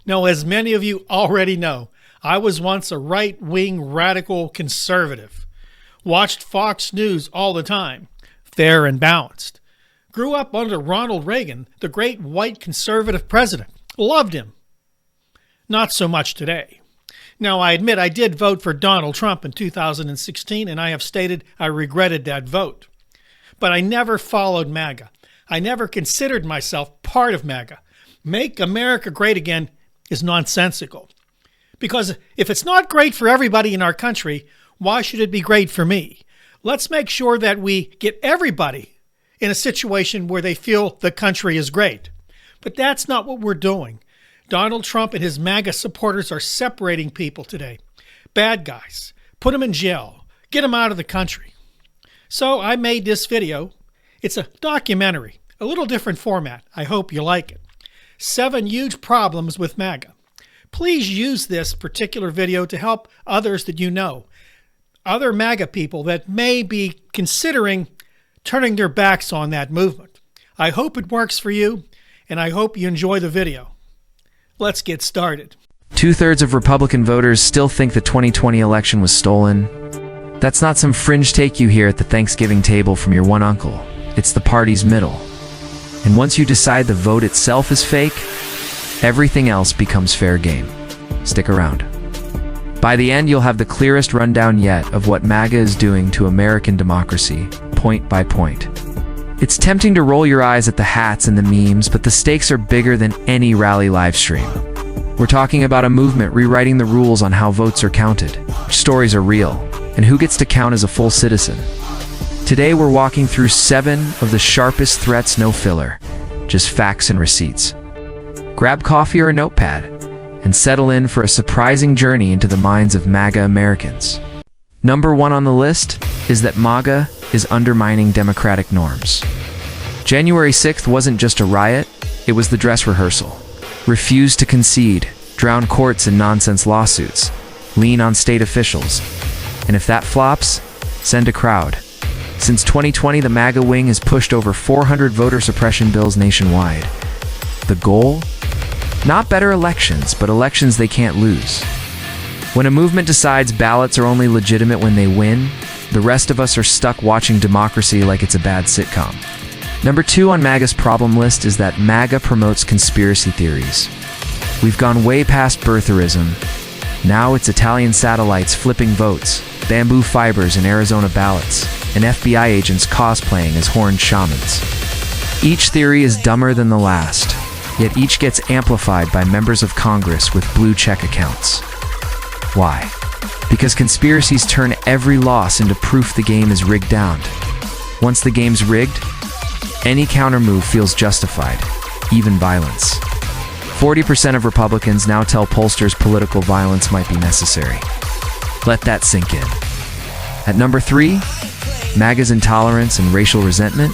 Now, as many of you already know, I was once a right-wing radical conservative. Watched Fox News all the time, fair and balanced. Grew up under Ronald Reagan, the great white conservative president. Loved him. Not so much today. Now, I admit I did vote for Donald Trump in 2016, and I have stated I regretted that vote. But I never followed MAGA. I never considered myself part of MAGA. Make America Great Again is nonsensical. Because if it's not great for everybody in our country, why should it be great for me? Let's make sure that we get everybody in a situation where they feel the country is great. But that's not what we're doing. Donald Trump and his MAGA supporters are separating people today. Bad guys. Put them in jail. Get them out of the country. So I made this video. It's a documentary, a little different format. I hope you like it. 7 huge problems with MAGA. Please use this particular video to help others that you know, other MAGA people that may be considering turning their backs on that movement. I hope it works for you, and I hope you enjoy the video. Let's get started. 2/3 of Republican voters still think the 2020 election was stolen. That's not some fringe take you hear at the Thanksgiving table from your one uncle. It's the party's middle. And once you decide the vote itself is fake, everything else becomes fair game. Stick around. By the end, you'll have the clearest rundown yet of what MAGA is doing to American democracy, point by point. It's tempting to roll your eyes at the hats and the memes, but the stakes are bigger than any rally live stream. We're talking about a movement rewriting the rules on how votes are counted, which stories are real, and who gets to count as a full citizen. Today, we're walking through 7 of the sharpest threats, no filler, just facts and receipts. Grab coffee or a notepad and settle in for a surprising journey into the minds of MAGA Americans. Number 1 on the list is that MAGA is undermining democratic norms. January 6th wasn't just a riot, it was the dress rehearsal. Refuse to concede, drown courts in nonsense lawsuits, lean on state officials, and if that flops, send a crowd. Since 2020, the MAGA wing has pushed over 400 voter suppression bills nationwide. The goal? Not better elections, but elections they can't lose. When a movement decides ballots are only legitimate when they win, the rest of us are stuck watching democracy like it's a bad sitcom. Number 2 on MAGA's problem list is that MAGA promotes conspiracy theories. We've gone way past birtherism. Now it's Italian satellites flipping votes, bamboo fibers in Arizona ballots, and FBI agents cosplaying as horned shamans. Each theory is dumber than the last, yet each gets amplified by members of Congress with blue check accounts. Why? Because conspiracies turn every loss into proof the game is rigged down. Once the game's rigged, any countermove feels justified, even violence. 40% of Republicans now tell pollsters political violence might be necessary. Let that sink in. At number 3, MAGA's intolerance and racial resentment.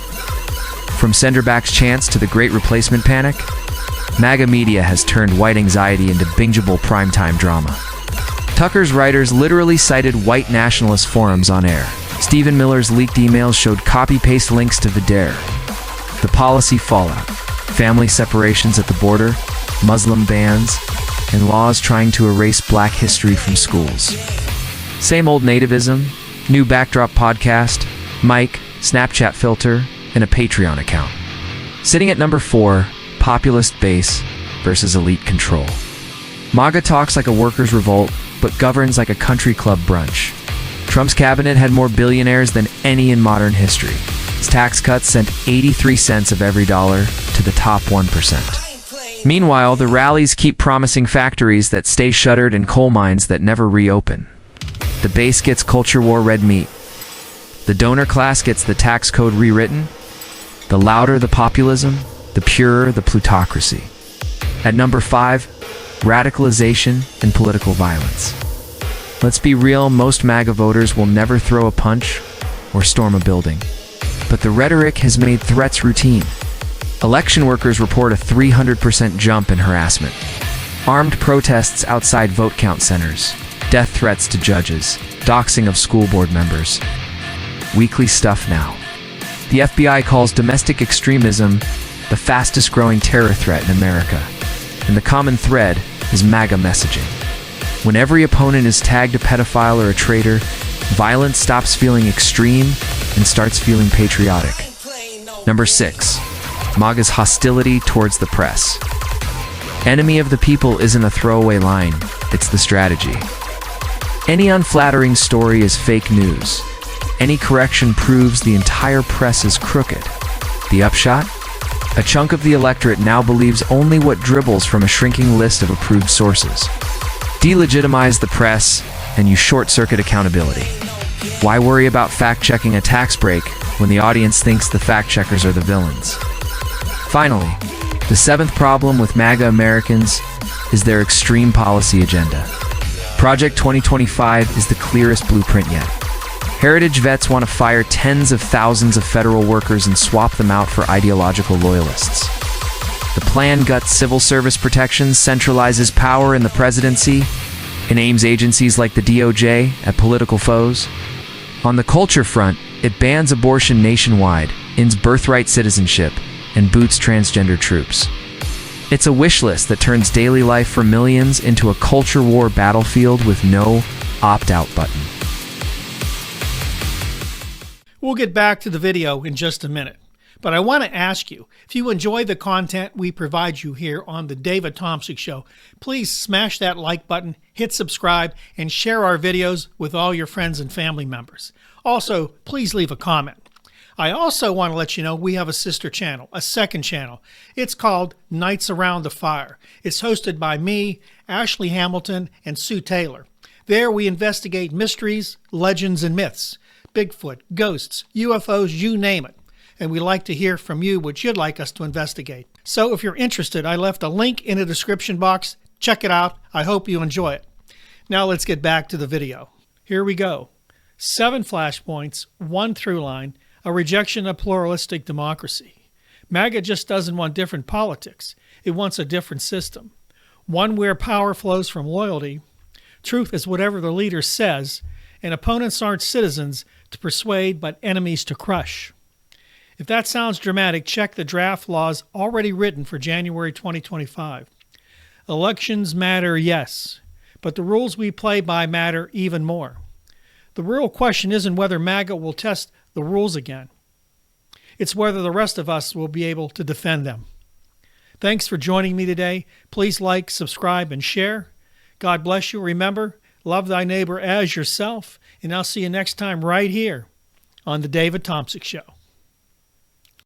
From Senderback's chants to the Great Replacement Panic, MAGA media has turned white anxiety into bingeable primetime drama. Tucker's writers literally cited white nationalist forums on air. Stephen Miller's leaked emails showed copy-paste links to Vidar. The policy fallout, family separations at the border, Muslim bans, and laws trying to erase black history from schools. Same old nativism, new backdrop podcast, mic, Snapchat filter, and a Patreon account. Sitting at number 4, populist base versus elite control. MAGA talks like a workers' revolt, but governs like a country club brunch. Trump's cabinet had more billionaires than any in modern history. His tax cuts sent 83 cents of every dollar to the top 1%. Meanwhile, the rallies keep promising factories that stay shuttered and coal mines that never reopen. The base gets culture war red meat. The donor class gets the tax code rewritten. The louder the populism, the purer the plutocracy. At number 5, radicalization and political violence. Let's be real, most MAGA voters will never throw a punch or storm a building. But the rhetoric has made threats routine. Election workers report a 300% jump in harassment. Armed protests outside vote count centers. Death threats to judges. Doxing of school board members. Weekly stuff now. The FBI calls domestic extremism the fastest growing terror threat in America. And the common thread, is MAGA messaging. When every opponent is tagged a pedophile or a traitor, violence stops feeling extreme and starts feeling patriotic. Number 6. MAGA's hostility towards the press. Enemy of the people isn't a throwaway line, it's the strategy. Any unflattering story is fake news. Any correction proves the entire press is crooked. The upshot? A chunk of the electorate now believes only what dribbles from a shrinking list of approved sources. Delegitimize the press, and you short-circuit accountability. Why worry about fact-checking a tax break when the audience thinks the fact-checkers are the villains? Finally, the 7th problem with MAGA Americans is their extreme policy agenda. Project 2025 is the clearest blueprint yet. Heritage vets want to fire tens of thousands of federal workers and swap them out for ideological loyalists. The plan guts civil service protections, centralizes power in the presidency, and aims agencies like the DOJ at political foes. On the culture front, it bans abortion nationwide, ends birthright citizenship, and boots transgender troops. It's a wish list that turns daily life for millions into a culture war battlefield with no opt-out button. We'll get back to the video in just a minute, but I want to ask you, if you enjoy the content we provide you here on The David Thompson Show, please smash that like button, hit subscribe, and share our videos with all your friends and family members. Also, please leave a comment. I also want to let you know we have a sister channel, a second channel. It's called Nights Around the Fire. It's hosted by me, Ashley Hamilton, and Sue Taylor. There we investigate mysteries, legends, and myths. Bigfoot, ghosts, UFOs, you name it. And we like to hear from you what you'd like us to investigate. So if you're interested, I left a link in the description box. Check it out. I hope you enjoy it. Now let's get back to the video. Here we go. 7 flashpoints, 1 through line, a rejection of pluralistic democracy. MAGA just doesn't want different politics. It wants a different system. One where power flows from loyalty. Truth is whatever the leader says, and opponents aren't citizens to persuade but enemies to crush. If that sounds dramatic, check the draft laws already written for January 2025. Elections matter, yes, but the rules we play by matter even more. The real question isn't whether MAGA will test the rules again. It's whether the rest of us will be able to defend them. Thanks for joining me today. Please like, subscribe, and share. God bless you. Remember, love thy neighbor as yourself, and I'll see you next time right here on The David Thompson Show.